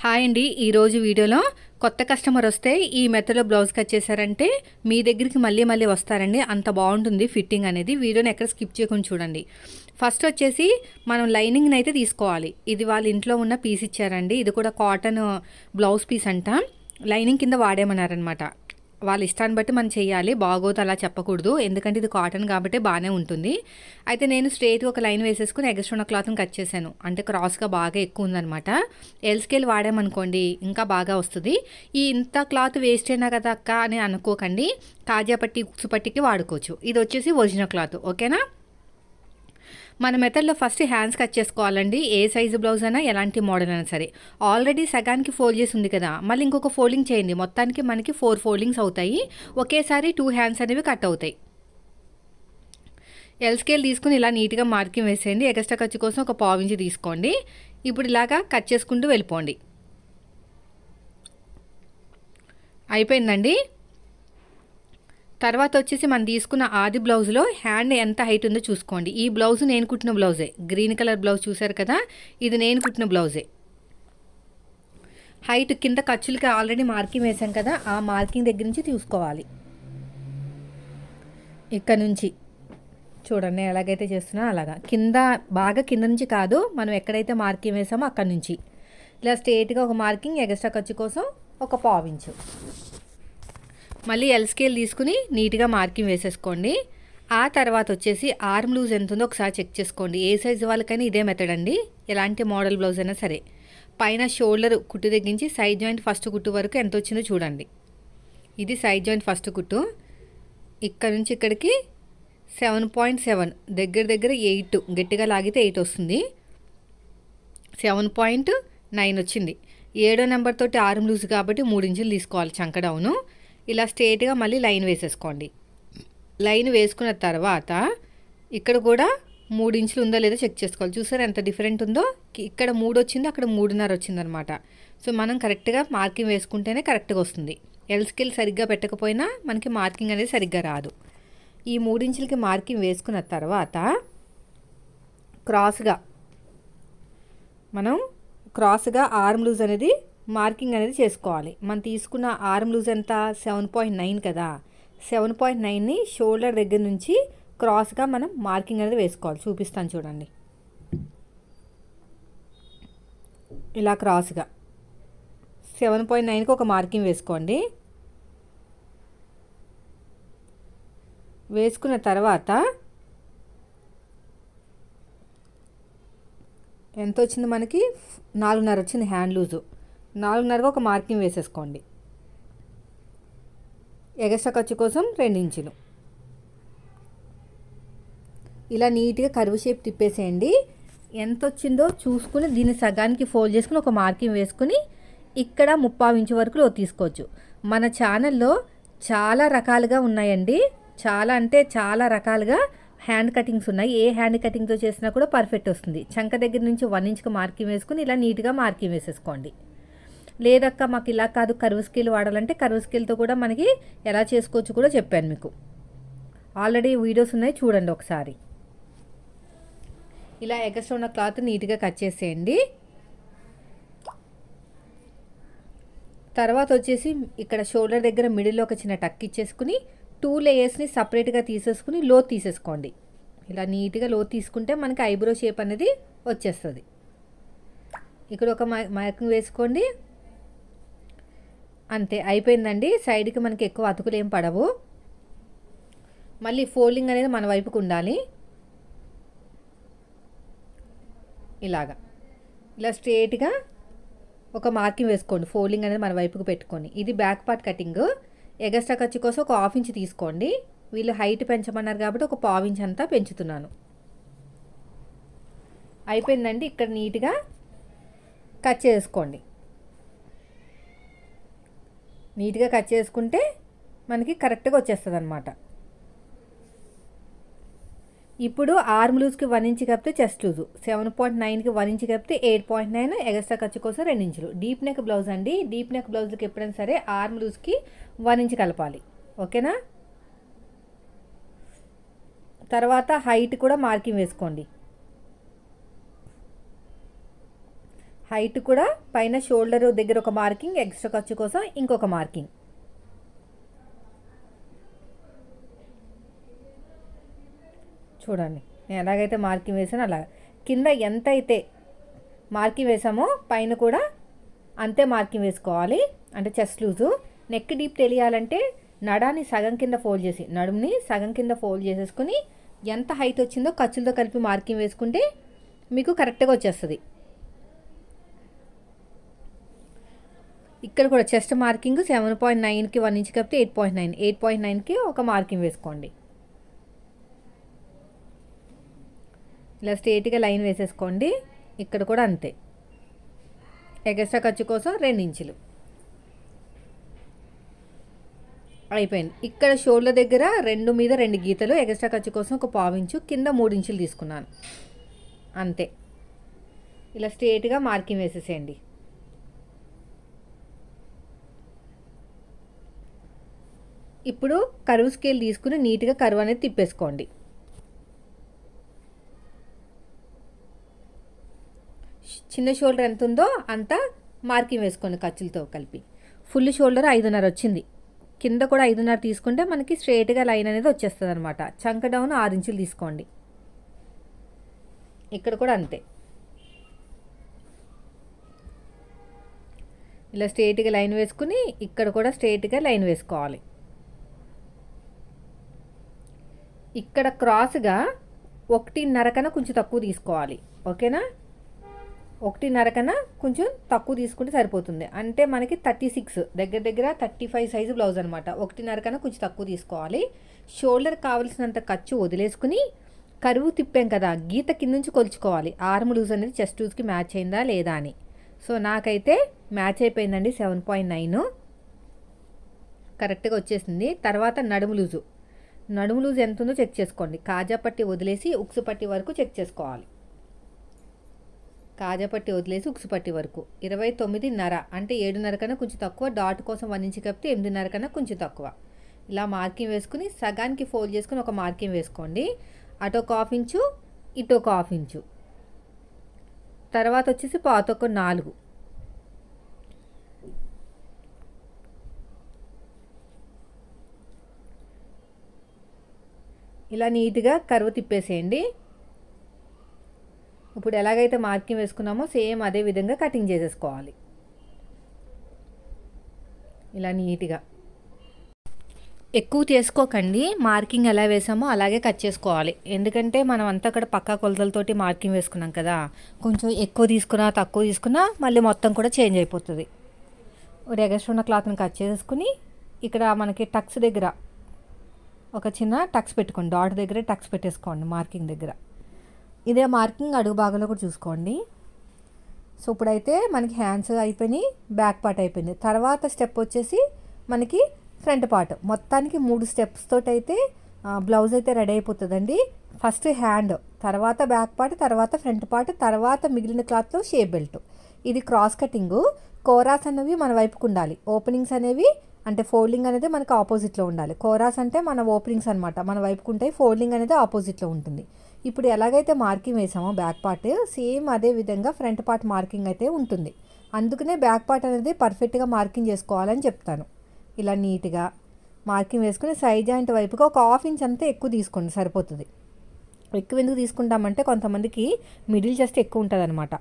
Hi అండి, ఈరోజు వీడియోలో కొత్త కస్టమర్ వస్తే ఈ మెథడ్లో బ్లౌజ్ కట్ చేశారంటే మీ దగ్గరికి మళ్ళీ మళ్ళీ వస్తారండి. అంత బాగుంటుంది ఫిట్టింగ్ అనేది. వీడియోని ఎక్కడ స్కిప్ చేయకుండా చూడండి. ఫస్ట్ వచ్చేసి మనం లైనింగ్ని అయితే తీసుకోవాలి. ఇది వాళ్ళ ఇంట్లో ఉన్న పీస్ ఇచ్చారండి. ఇది కూడా కాటన్ బ్లౌజ్ పీస్ అంట. లైనింగ్ కింద వాడేమన్నారనమాట. వాళ్ళ ఇష్టాన్ని బట్టి మనం చేయాలి. బాగోదు అలా చెప్పకూడదు, ఎందుకంటే ఇది కాటన్ కాబట్టి బాగానే ఉంటుంది. అయితే నేను స్ట్రేట్గా ఒక లైన్ వేసేసుకుని ఎక్స్ట్రా ఉన్న క్లాత్ని కట్ చేశాను. అంటే క్రాస్గా బాగా ఎక్కువ ఉందనమాట. ఎల్ స్కేల్ వాడామనుకోండి ఇంకా బాగా వస్తుంది. ఈ ఇంత క్లాత్ వేస్ట్ అయినా కదా అక్క అని అనుకోకండి. కాజా పట్టి ఉక్సు పట్టికి వాడుకోవచ్చు. ఇది వచ్చేసి ఒరిజినల్ క్లాత్. ఓకేనా. మన మెథడ్లో ఫస్ట్ హ్యాండ్స్ కట్ చేసుకోవాలండి. ఏ సైజు బ్లౌజ్ అయినా ఎలాంటి మోడల్ అయినా సరే. ఆల్రెడీ సగానికి ఫోల్డ్ చేసి ఉంది కదా, మళ్ళీ ఇంకొక ఫోల్డింగ్ చేయండి. మొత్తానికి మనకి 4 ఫోల్డింగ్స్ అవుతాయి. ఒకేసారి 2 హ్యాండ్స్ అనేవి కట్ అవుతాయి. ఎల్ స్కేల్ తీసుకుని ఇలా నీట్గా మార్కింగ్ వేసేయండి. ఎక్స్ట్రా ఖర్చు కోసం ఒక పావు ఇంచు తీసుకోండి. ఇప్పుడు ఇలాగా కట్ చేసుకుంటూ వెళ్ళిపోండి. అయిపోయిందండి. తర్వాత వచ్చేసి మనం తీసుకున్న ఆది బ్లౌజ్లో హ్యాండ్ ఎంత హైట్ ఉందో చూసుకోండి. ఈ బ్లౌజ్ నేను కుట్టిన బ్లౌజే. గ్రీన్ కలర్ బ్లౌజ్ చూసారు కదా, ఇది నేను కుట్టిన బ్లౌజే. హైట్ కింద ఖర్చులకి ఆల్రెడీ మార్కింగ్ వేసాం కదా, ఆ మార్కింగ్ దగ్గర నుంచి తీసుకోవాలి. ఇక్కడ నుంచి చూడండి ఎలాగైతే చేస్తున్నా అలాగా. కింద బాగా కింద నుంచి కాదు, మనం ఎక్కడైతే మార్కింగ్ వేసామో అక్కడ నుంచి ఇలా స్ట్రేట్గా ఒక మార్కింగ్, ఎక్స్ట్రా ఖర్చు కోసం ఒక పావు ఇంచు. మళ్ళీ ఎల్ స్కేల్ తీసుకుని నీట్గా మార్కింగ్ వేసేసుకోండి. ఆ తర్వాత వచ్చేసి ఆర్మ్ లూజ్ ఎంత ఉందో ఒకసారి చెక్ చేసుకోండి. ఏ సైజు వాళ్ళకైనా ఇదే మెథడ్ అండి. ఎలాంటి మోడల్ బ్లౌజ్ అయినా సరే. పైన షోల్డర్ కుట్టు తగ్గించి సైడ్ జాయింట్ ఫస్ట్ కుట్టు వరకు ఎంత వచ్చిందో చూడండి. ఇది సైడ్ జాయింట్ ఫస్ట్ కుట్టు. ఇక్కడ నుంచి ఇక్కడికి 7.7, దగ్గర దగ్గర 8, గట్టిగా లాగితే 8 వస్తుంది. 7.9 వచ్చింది. 7వ నెంబర్ తోటి ఆర్మ్ లూజ్ కాబట్టి 3 ఇంచులు తీసుకోవాలి చంక డౌను. ఇలా స్ట్రేట్గా మళ్ళీ లైన్ వేసేసుకోండి. లైన్ వేసుకున్న తర్వాత ఇక్కడ కూడా 3 ఇంచులు ఉందో లేదో చెక్ చేసుకోవాలి. చూసారు ఎంత డిఫరెంట్ ఉందో. ఇక్కడ 3 వచ్చింది, అక్కడ 3.5 వచ్చిందనమాట. సో మనం కరెక్ట్గా మార్కింగ్ వేసుకుంటేనే కరెక్ట్గా వస్తుంది. ఎల్ స్కేల్ సరిగ్గా పెట్టకపోయినా మనకి మార్కింగ్ అనేది సరిగ్గా రాదు. ఈ 3 ఇంచులకి మార్కింగ్ వేసుకున్న తర్వాత క్రాస్గా ఆర్మ్ లూజ్ అనేది మార్కింగ్ అనేది చేసుకోవాలి. మనం తీసుకున్న ఆర్మ్ లూజ్ ఎంత 7.9 కదా, 7.9ని షోల్డర్ దగ్గర నుంచి క్రాస్గా మనం మార్కింగ్ అనేది వేసుకోవాలి. చూపిస్తాను చూడండి. ఇలా క్రాస్గా 7.9కి ఒక మార్కింగ్ వేసుకోండి. వేసుకున్న తర్వాత ఎంత వచ్చింది మనకి 4.5 వచ్చింది హ్యాండ్ లూజు. 4.5కి ఒక మార్కింగ్ వేసేసుకోండి. ఎగస్ట్రా ఖర్చు కోసం 2 ఇంచులు. ఇలా నీట్గా కర్వ్ షేప్ తిప్పేసేయండి. ఎంత వచ్చిందో చూసుకుని దీన్ని సగానికి ఫోల్డ్ చేసుకుని ఒక మార్కింగ్ వేసుకుని ఇక్కడ 3/4 ఇంచు వరకు లో తీసుకోవచ్చు. మన ఛానల్లో చాలా రకాలుగా ఉన్నాయండి. చాలా అంటే చాలా రకాలుగా హ్యాండ్ కటింగ్స్ ఉన్నాయి. ఏ హ్యాండ్ కటింగ్తో చేసినా కూడా పర్ఫెక్ట్ వస్తుంది. చంక దగ్గర నుంచి 1 ఇంచుకి మార్కింగ్ వేసుకుని ఇలా నీట్గా మార్కింగ్ వేసేసుకోండి. లేదక్క మాకు ఇలా కాదు కర్వ్ స్కేల్ వాడాలంటే కర్వ్ స్కేల్తో కూడా మనకి ఎలా చేసుకోవచ్చు కూడా చెప్పాను మీకు. ఆల్రెడీ వీడియోస్ ఉన్నాయి, చూడండి ఒకసారి. ఇలా ఎక్స్ట్రా ఉన్న క్లాత్ నీట్గా కట్ చేసేయండి. తర్వాత వచ్చేసి ఇక్కడ షోల్డర్ దగ్గర మిడిల్లో ఒక చిన్న టక్ ఇచ్చేసుకుని 2 లేయర్స్ని సపరేట్గా తీసేసుకుని లో తీసేసుకోండి. ఇలా నీట్గా లో తీసుకుంటే మనకి ఐబ్రో షేప్ అనేది వచ్చేస్తుంది. ఇక్కడ ఒక మార్కింగ్ వేసుకోండి. అంతే, అయిపోయిందండి. సైడ్కి మనకి ఎక్కువ అతుకులు ఏం పడవు. మళ్ళీ ఫోల్డింగ్ అనేది మన వైపుకు ఉండాలి. ఇలా స్ట్రేట్గా ఒక మార్కింగ్ వేసుకోండి. ఫోల్డింగ్ అనేది మన వైపుకు పెట్టుకొని. ఇది బ్యాక్ పార్ట్ కటింగ్. ఎగస్ట్రా ఖర్చు కోసం ఒక 1/2 ఇంచ్ తీసుకోండి. వీళ్ళు హైట్ పెంచమన్నారు కాబట్టి ఒక 1/4 ఇంచ్ అంతా పెంచుతున్నాను. అయిపోయిందండి. ఇక్కడ నీట్గా కట్ చేసుకోండి. నీట్గా కట్ చేసుకుంటే మనకి కరెక్ట్గా వచ్చేస్తుంది అనమాట. ఇప్పుడు ఆర్మ్ లూజ్కి 1 ఇంచ్ కలిపితే చెస్ట్ లూజు, 7.9కి 1 ఇంచ్ కలిపితే 8.9, ఎగస్ట్రా ఖర్చు కోసం 2 ఇంచులు. డీప్ నెక్ బ్లౌజ్ అండి. డీప్ నెక్ బ్లౌజ్కి ఎప్పుడైనా సరే ఆర్మ్ లూజ్కి 1 ఇంచ్ కలపాలి. ఓకేనా. తర్వాత హైట్ కూడా మార్కింగ్ వేసుకోండి. హైట్ కూడా పైన షోల్డర్ దగ్గర ఒక మార్కింగ్, ఎక్స్ట్రా ఖర్చు కోసం ఇంకొక మార్కింగ్. చూడండి నేను ఎలాగైతే మార్కింగ్ వేసానో అలా కింద ఎంత అయితే మార్కింగ్ వేసామో పైన కూడా అంతే మార్కింగ్ వేసుకోవాలి. అంటే చెస్ట్ లూజు. నెక్ డీప్ తెలియాలంటే నడాన్ని సగం కింద ఫోల్డ్ చేసి, నడుముని సగం కింద ఫోల్డ్ చేసేసుకుని ఎంత హైట్ వచ్చిందో ఖర్చులతో కలిపి మార్కింగ్ వేసుకుంటే మీకు కరెక్ట్గా వచ్చేస్తుంది. ఇక్కడ కూడా చెస్ట్ మార్కింగ్ 7.9కి 1 ఇంచ్ కలిపితే 8.9, 8.9కి ఒక మార్కింగ్ వేసుకోండి. ఇలా స్ట్రేట్గా లైన్ వేసేసుకోండి. ఇక్కడ కూడా అంతే. ఎక్స్ట్రా ఖర్చు కోసం 2 ఇంచులు అయిపోయింది. ఇక్కడ షోల్డర్ దగ్గర 2 మీద 2 గీతలు, ఎక్స్ట్రా ఖర్చు కోసం ఒక 1/2 ఇంచు, కింద 3 ఇంచులు తీసుకున్నాను అంతే. ఇలా స్ట్రేట్గా మార్కింగ్ వేసేసేయండి. ఇప్పుడు కర్వ్ స్కేల్ తీసుకుని నీట్గా కర్వ్ అనేది తిప్పేసుకోండి. చిన్న షోల్డర్ ఎంత ఉందో అంత మార్కింగ్ వేసుకోండి ఖర్చులతో కలిపి. ఫుల్ షోల్డర్ 5.5 వచ్చింది. కింద కూడా 5.5 తీసుకుంటే మనకి స్ట్రేట్గా లైన్ అనేది వచ్చేస్తుంది అనమాట. చంక డౌన్ 6 ఇంచులు తీసుకోండి. ఇక్కడ కూడా అంతే. ఇలా స్ట్రేట్గా లైన్ వేసుకుని ఇక్కడ కూడా స్ట్రేట్గా లైన్ వేసుకోవాలి. ఇక్కడ క్రాస్గా 1.5 కన్నా కొంచెం తక్కువ తీసుకోవాలి. ఓకేనా? 1.5 కన్నా కొంచెం తక్కువ తీసుకుంటే సరిపోతుంది. అంటే మనకి 36 దగ్గర 35 సైజు బ్లౌజ్ అనమాట. 1.5 కన్నా కొంచెం తక్కువ తీసుకోవాలి. షోల్డర్ కావాల్సినంత ఖర్చు వదిలేసుకుని కరువు తిప్పాం కదా, గీత కింద నుంచి కొలుచుకోవాలి. ఆర్మ్ లూజ్ అనేది చెస్ట్ లూజ్కి మ్యాచ్ అయిందా లేదా అని. సో నాకైతే మ్యాచ్ అయిపోయిందండి. 7.9 కరెక్ట్గా వచ్చేసింది. తర్వాత నడుము లూజు ఎంత ఉందో చెక్ చేసుకోండి. కాజా పట్టి వదిలేసి ఉక్సు పట్టి వరకు చెక్ చేసుకోవాలి. కాజా పట్టి వదిలేసి ఉక్సు పట్టి వరకు 29.5 అంటే 7.5 కన్నా కొంచెం తక్కువ. డాట్ కోసం 1 ఇంచ్ కప్పితే 8.5 కన్నా కొంచెం తక్కువ. ఇలా మార్కింగ్ వేసుకుని సగానికి ఫోల్డ్ చేసుకుని ఒక మార్కింగ్ వేసుకోండి. అటు ఒక 1/2 ఇంచు, ఇటు ఒక 1/2 ఇంచు. తర్వాత వచ్చేసి పాతొక 4. ఇలా నీట్గా కర్వ్ తిప్పేసేయండి. ఇప్పుడు ఎలాగైతే మార్కింగ్ వేసుకున్నామో సేమ్ అదే విధంగా కటింగ్ చేసేసుకోవాలి. ఇలా నీట్గా ఎక్కువ చేసుకోకండి. మార్కింగ్ ఎలా వేసామో అలాగే కట్ చేసుకోవాలి. ఎందుకంటే మనం అంతా అక్కడ పక్కా కొలతలతోటి మార్కింగ్ వేసుకున్నాం కదా. కొంచెం ఎక్కువ తీసుకున్నా తక్కువ తీసుకున్నా మళ్ళీ మొత్తం కూడా చేంజ్ అయిపోతుంది. ఎగస్ట్రా ఉన్న క్లాత్ని కట్ చేసుకుని ఇక్కడ మనకి టక్స్ దగ్గర ఒక చిన్న టక్స్ పెట్టుకోండి. డాట్ దగ్గర టక్స్ పెట్టేసుకోండి మార్కింగ్ దగ్గర. ఇదే మార్కింగ్ అడుగు భాగంలో కూడా చూసుకోండి. సో ఇప్పుడైతే మనకి హ్యాండ్స్ అయిపోయినాయి, బ్యాక్ పార్ట్ అయిపోయింది. తర్వాత స్టెప్ వచ్చేసి మనకి ఫ్రంట్ పార్ట్. మొత్తానికి 3 స్టెప్స్ తోటి అయితే బ్లౌజ్ అయితే రెడీ అయిపోతుందండి. ఫస్ట్ హ్యాండ్, తర్వాత బ్యాక్ పార్ట్, తర్వాత ఫ్రంట్ పార్ట్, తర్వాత మిగిలిన క్లాత్లో షేప్ బెల్ట్. ఇది క్రాస్ కటింగు. కోరాస్ అనేవి మన వైపుకు ఉండాలి. ఓపెనింగ్స్ అనేవి అంటే ఫోల్డింగ్ అనేది మనకు ఆపోజిట్లో ఉండాలి. కోరాస్ అంటే మన ఓపెనింగ్స్ అనమాట, మన వైపుకు ఉంటాయి. ఫోల్డింగ్ అనేది ఆపోజిట్లో ఉంటుంది. ఇప్పుడు ఎలాగైతే మార్కింగ్ వేసామో బ్యాక్ పార్ట్, సేమ్ అదే విధంగా ఫ్రంట్ పార్ట్ మార్కింగ్ అయితే ఉంటుంది. అందుకనే బ్యాక్ పార్ట్ అనేది పర్ఫెక్ట్గా మార్కింగ్ చేసుకోవాలని చెప్తాను. ఇలా నీట్గా మార్కింగ్ వేసుకుని సైడ్ జాయింట్ వైపుగా ఒక 1/2 ఇంచ్ అంతా ఎక్కువ తీసుకోండి, సరిపోతుంది. ఎక్కువ ఎందుకు తీసుకుంటామంటే కొంతమందికి మిడిల్ చెస్ట్ ఎక్కువ ఉంటుంది అనమాట.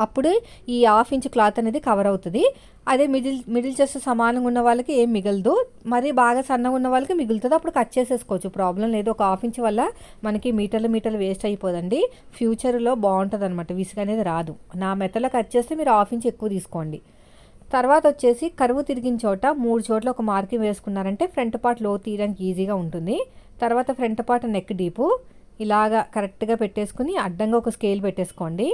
అప్పుడు ఈ 1/2 ఇంచ్ క్లాత్ అనేది కవర్ అవుతుంది. అదే మిడిల్ చెస్ట్ సమానంగా ఉన్న వాళ్ళకి ఏం మిగలదు. మరి బాగా సన్నగా ఉన్న వాళ్ళకి మిగులుతుంది. అప్పుడు కట్ చేసేసుకోవచ్చు, ప్రాబ్లం లేదు. ఒక 1/2 ఇంచ్ వల్ల మనకి మీటర్లు వేస్ట్ అయిపోదండి. ఫ్యూచర్లో బాగుంటుంది అనమాట, విసుగు అనేది రాదు. నా మెథడ్లో కట్ చేస్తే మీరు 1/2 ఇంచ్ ఎక్కువ తీసుకోండి. తర్వాత వచ్చేసి కరువు తిరిగిన చోట 3 చోట్ల ఒక మార్కింగ్ వేసుకున్నారంటే ఫ్రంట్ పార్ట్ లో తీయడానికి ఈజీగా ఉంటుంది. తర్వాత ఫ్రంట్ పార్ట్ నెక్ డీపు ఇలాగా కరెక్ట్గా పెట్టేసుకుని అడ్డంగా ఒక స్కేల్ పెట్టేసుకోండి.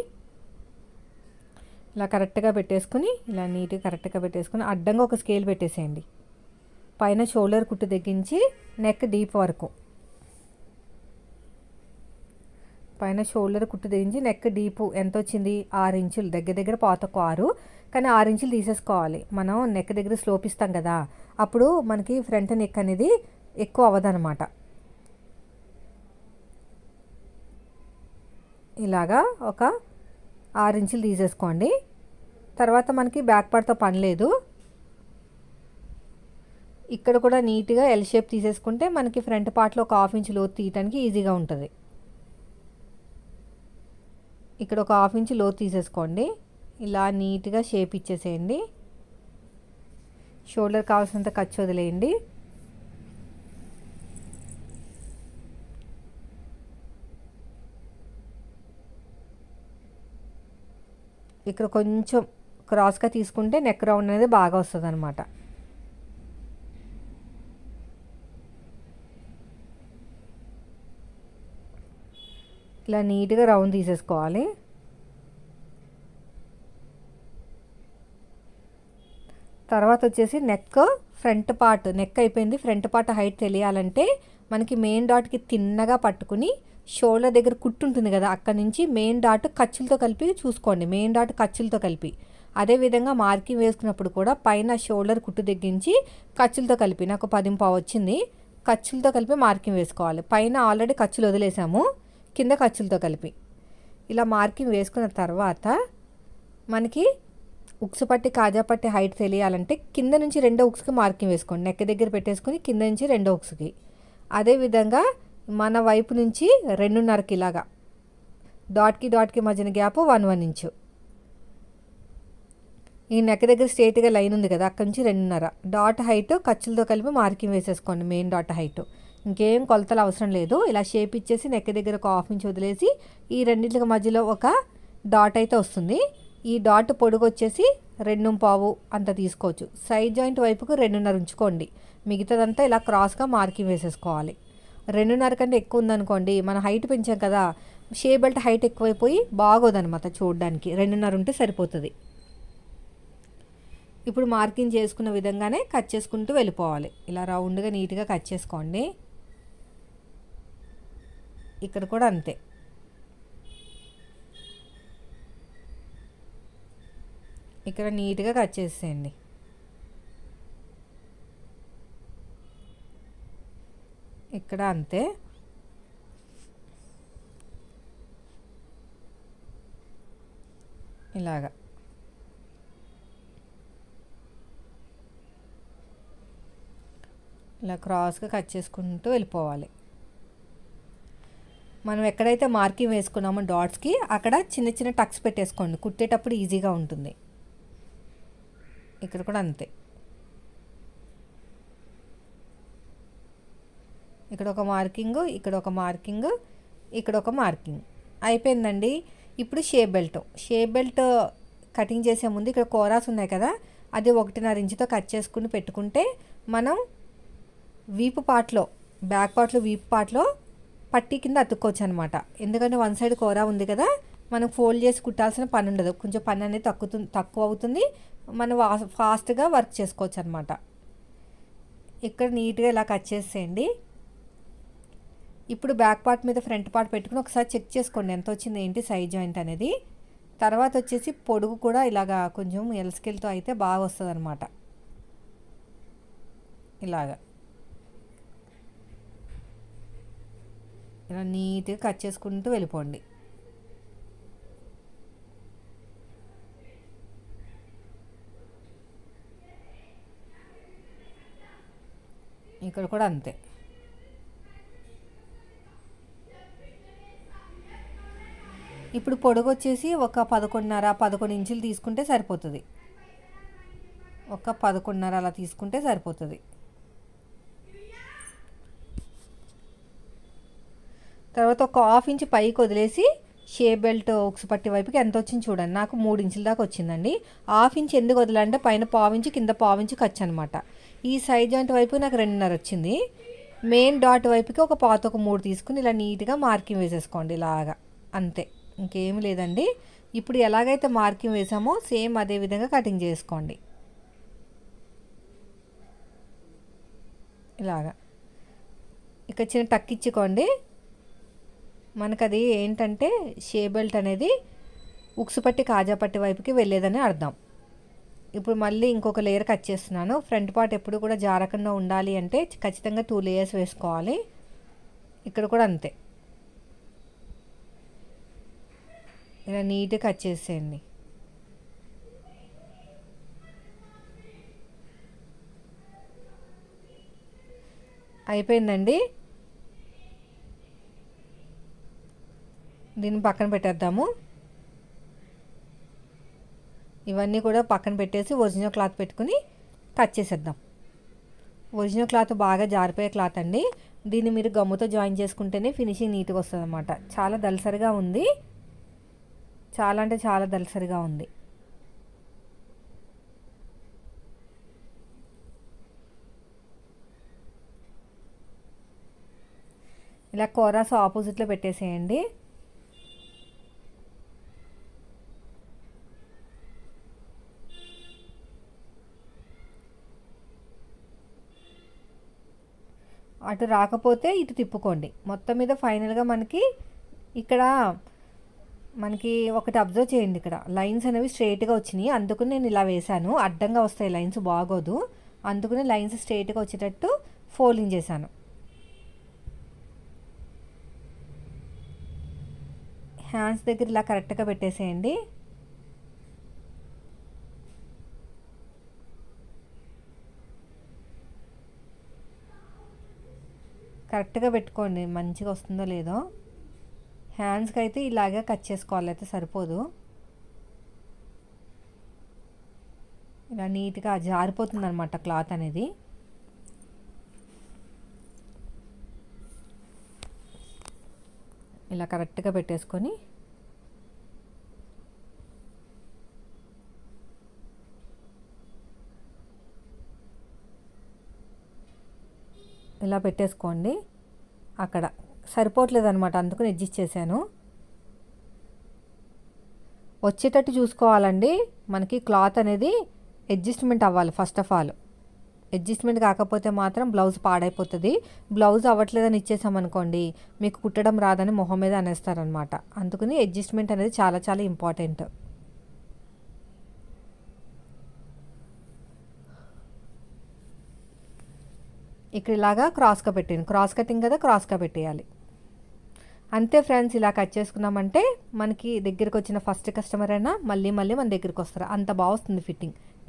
ఇలా కరెక్ట్గా పెట్టేసుకుని ఇలా నీట్గా కరెక్ట్గా పెట్టేసుకుని అడ్డంగా ఒక స్కేల్ పెట్టేసేయండి. పైన షోల్డర్ కుట్టు తగ్గించి నెక్ డీప్ వరకు, పైన షోల్డర్ కుట్టు తెగించి నెక్ డీపు ఎంత వచ్చింది? 6 ఇంచులు. దగ్గర పాతకు 6, కానీ 6 ఇంచులు తీసేసుకోవాలి. మనం నెక్ దగ్గర స్లోప్ ఇస్తాం కదా, అప్పుడు మనకి ఫ్రంట్ నెక్ అనేది ఎక్కువ అవ్వదన్నమాట. ఇలాగా ఒక 6 ఇంచులు తీసేసుకోండి. తర్వాత మనకి బ్యాక్ పార్ట్తో పని లేదు. ఇక్కడ కూడా నీట్గా ఎల్ షేప్ తీసేసుకుంటే మనకి ఫ్రంట్ పార్ట్లో ఒక 1/2 ఇంచు లోతు తీయడానికి ఈజీగా ఉంటుంది. ఇక్కడ ఒక 1/2 ఇంచు లోతు తీసేసుకోండి. ఇలా నీట్గా షేప్ ఇచ్చేసేయండి. షోల్డర్ కావాల్సినంత ఖర్చు వదిలేయండి. ఇక్కడ కొంచెం క్రాస్గా తీసుకుంటే నెక్ రౌండ్ అనేది బాగా వస్తుంది అనమాట. ఇలా నీట్గా రౌండ్ తీసేసుకోవాలి. తర్వాత వచ్చేసి ఫ్రంట్ పార్ట్ నెక్ అయిపోయింది. ఫ్రంట్ పార్ట్ హైట్ తెలియాలంటే మనకి మెయిన్ డాట్కి తిన్నగా పట్టుకుని షోల్డర్ దగ్గర కుట్టు ఉంటుంది కదా, అక్కడ నుంచి మెయిన్ డాట్ ఖర్చులతో కలిపి చూసుకోండి. మెయిన్ డాట్ ఖర్చులతో కలిపి అదేవిధంగా మార్కింగ్ వేసుకున్నప్పుడు కూడా పైన షోల్డర్ కుట్టు దగ్గరించి ఖర్చులతో కలిపి నాకు 10 వచ్చింది. ఖర్చులతో కలిపి మార్కింగ్ వేసుకోవాలి. పైన ఆల్రెడీ ఖర్చులు వదిలేసాము, కింద ఖర్చులతో కలిపి ఇలా మార్కింగ్ వేసుకున్న తర్వాత మనకి ఉక్స్ పట్టి కాజా పట్టి హైట్ తెలియాలంటే కింద నుంచి 2 ఉక్స్కి మార్కింగ్ వేసుకోండి. నెక్ దగ్గర పెట్టేసుకొని కింద నుంచి 2 ఉక్స్కి. అదేవిధంగా మన వైపు నుంచి 2.5కి ఇలాగా డాట్కి మధ్యన గ్యాప్ 1 ఇంచు. ఈ నెక్ దగ్గర స్ట్రేట్గా లైన్ ఉంది కదా, అక్కడ నుంచి 2.5 డాట్ హైట్ ఖర్చులతో కలిపి మార్కింగ్ వేసేసుకోండి. మెయిన్ డాట్ హైట్ ఇంకేం కొలతలు అవసరం లేదు. ఇలా షేప్ ఇచ్చేసి నెక్ దగ్గర ఒక 1/2 ఇంచు వదిలేసి ఈ రెండింటికి మధ్యలో ఒక డాట్ అయితే వస్తుంది. ఈ డాట్ పొడుగు వచ్చేసి 2.5 అంత తీసుకోవచ్చు. సైడ్ జాయింట్ వైపుకు 2.5 ఉంచుకోండి. మిగతాదంతా ఇలా క్రాస్గా మార్కింగ్ వేసేసుకోవాలి. 2.5 కంటే ఎక్కువ ఉందనుకోండి, మన హైట్ పెంచాం కదా, షే బెల్ట్ హైట్ ఎక్కువైపోయి బాగోదనమాట చూడడానికి. 2.5 ఉంటే సరిపోతుంది. ఇప్పుడు మార్కింగ్ చేసుకున్న విధంగానే కట్ చేసుకుంటూ వెళ్ళిపోవాలి. ఇలా రౌండ్గా నీట్గా కట్ చేసుకోండి. ఇక్కడ కూడా అంతే. ఇక్కడ నీట్గా కట్ చేసేయండి. ఇక్కడ అంతే. ఇలాగా ఇలా క్రాస్గా కట్ చేసుకుంటూ వెళ్ళిపోవాలి. మనం ఎక్కడైతే మార్కింగ్ వేసుకున్నామో డాట్స్కి అక్కడ చిన్న చిన్న టక్స్ పెట్టేసుకోండి, కుట్టేటప్పుడు ఈజీగా ఉంటుంది. ఇక్కడ కూడా అంతే. ఇక్కడ ఒక మార్కింగ్, ఇక్కడ ఒక మార్కింగ్, ఇక్కడ ఒక మార్కింగ్ అయిపోయిందండి. ఇప్పుడు షేప్ బెల్ట్ కటింగ్ చేసే ముందు ఇక్కడ కోరాస్ ఉన్నాయి కదా, అది 1.5 ఇంచుతో కట్ చేసుకుని పెట్టుకుంటే మనం వీపు పార్ట్లో బ్యాక్ పార్ట్లో వీపు పార్ట్లో పట్టీ కింద అతుక్కోవచ్చు అనమాట. ఎందుకంటే 1 సైడ్ కోరా ఉంది కదా, మనం ఫోల్డ్ చేసి కుట్టాల్సిన పని ఉండదు. కొంచెం పని అనేది తక్కువ అవుతుంది. మనం ఫాస్ట్గా వర్క్ చేసుకోవచ్చు అనమాట. ఇక్కడ నీట్గా ఇలా కట్ చేసేయండి. ఇప్పుడు బ్యాక్ పార్ట్ మీద ఫ్రంట్ పార్ట్ పెట్టుకుని ఒకసారి చెక్ చేసుకోండి ఎంత వచ్చింది ఏంటి సైడ్ జాయింట్ అనేది. తర్వాత వచ్చేసి పొడుగు కూడా ఇలాగా కొంచెం ఎల్ స్కేల్తో అయితే బాగా వస్తుంది అనమాట. ఇలాగా ఇలా నీట్గా కట్ చేసుకుంటూ వెళ్ళిపోండి. ఇక్కడ కూడా అంతే. ఇప్పుడు పొడుగు వచ్చేసి ఒక 11.5 ఇంచులు తీసుకుంటే సరిపోతుంది. ఒక 11.5 అలా తీసుకుంటే సరిపోతుంది. తర్వాత ఒక 1/2 ఇంచు పైకి వదిలేసి షేప్ బెల్ట్ ఉక్స్ పట్టి వైపుకి ఎంత వచ్చింది చూడండి. నాకు 3 ఇంచుల దాకా వచ్చిందండి. 1/2 ఇంచు ఎందుకు వదలంటే పైన 1/4 ఇంచు కింద 1/4 ఇంచు ఖర్చు అనమాట. ఈ సైడ్ జాయింట్ వైపు నాకు 2.5 వచ్చింది. మెయిన్ డాట్ వైపుకి ఒక 3 తీసుకుని ఇలా నీట్గా మార్కింగ్ వేసేసుకోండి. ఇలాగా అంతే, ఇంకేం లేదండి. ఇప్పుడు ఎలాగైతే మార్కింగ్ వేసామో సేమ్ అదే విధంగా కటింగ్ చేసుకోండి. ఇలాగా ఇక చిన్న టక్ ఇచ్చుకోండి. మనకు అది ఏంటంటే షేప్ బెల్ట్ అనేది ఉక్సు పట్టి కాజా పట్టి వైపుకి వెళ్ళేదని అర్థం. ఇప్పుడు మళ్ళీ ఇంకొక లేయర్ కట్ చేస్తున్నాను. ఫ్రంట్ పార్ట్ ఎప్పుడు కూడా జారకుండా ఉండాలి అంటే ఖచ్చితంగా 2 లేయర్స్ వేసుకోవాలి. ఇక్కడ కూడా అంతే. ఇలా నీట్గా కట్ చేసేయండి. అయిపోయిందండి. దీన్ని పక్కన పెట్టేద్దాము. ఇవన్నీ కూడా పక్కన పెట్టేసి ఒరిజినల్ క్లాత్ పెట్టుకుని కట్ చేసేద్దాం. ఒరిజినల్ క్లాత్ బాగా జారిపోయే క్లాత్ అండి. దీన్ని మీరు గమ్ముతో జాయిన్ చేసుకుంటేనే ఫినిషింగ్ నీట్గా వస్తుంది అన్నమాట. చాలా దళసరిగా ఉంది, చాలా అంటే చాలా దళసరిగా ఉంది. ఇలా కోరాస్ ఆపోజిట్లో పెట్టేసేయండి. అటు రాకపోతే ఇటు తిప్పుకోండి. మొత్తం మీద ఫైనల్గా మనకి ఇక్కడ ఒకటి అబ్జర్వ్ చేయండి, ఇక్కడ లైన్స్ అనేవి స్ట్రైట్గా వచ్చినాయి. అందుకని నేను ఇలా వేశాను. అడ్డంగా వస్తాయి లైన్స్, బాగోదు. అందుకని లైన్స్ స్ట్రైట్గా వచ్చేటట్టు ఫోల్డింగ్ చేశాను. హ్యాండ్స్ దగ్గర ఇలా కరెక్ట్గా పెట్టేసేయండి. కరెక్ట్గా పెట్టుకోండి, మంచిగా వస్తుందో లేదో. హ్యాండ్స్కి అయితే ఇలాగే కట్ చేసుకోవాలి, అయితే సరిపోదు. ఇలా నీట్గా జారిపోతుంది అనమాట క్లాత్ అనేది. ఇలా కరెక్ట్గా పెట్టేసుకొని ఇలా పెట్టేసుకోండి. అక్కడ సరిపోవట్లేదు అనమాట, అందుకని అడ్జస్ట్ చేశాను. వచ్చేటట్టు చూసుకోవాలండి. మనకి క్లాత్ అనేది అడ్జస్ట్మెంట్ అవ్వాలి ఫస్ట్ ఆఫ్ ఆల్. అడ్జస్ట్మెంట్ కాకపోతే మాత్రం బ్లౌజ్ పాడైపోతుంది. బ్లౌజ్ అవ్వట్లేదని ఇచ్చేసామనుకోండి, మీకు కుట్టడం రాదని మొహం మీద అనేస్తారనమాట. అందుకని అడ్జస్ట్మెంట్ అనేది చాలా చాలా ఇంపార్టెంట్. ఇక్కడ ఇలాగా క్రాస్గా పెట్టాను. క్రాస్ కటింగ్ కదా, క్రాస్గా పెట్టేయాలి. అంతే ఫ్రెండ్స్. ఇలా కట్ చేసుకున్నామంటే మనకి దగ్గరికి వచ్చిన ఫస్ట్ కస్టమర్ అయినా మళ్ళీ మళ్ళీ మన దగ్గరికి వస్తారు. అంత బాగా వస్తుంది ఫిట్టింగ్.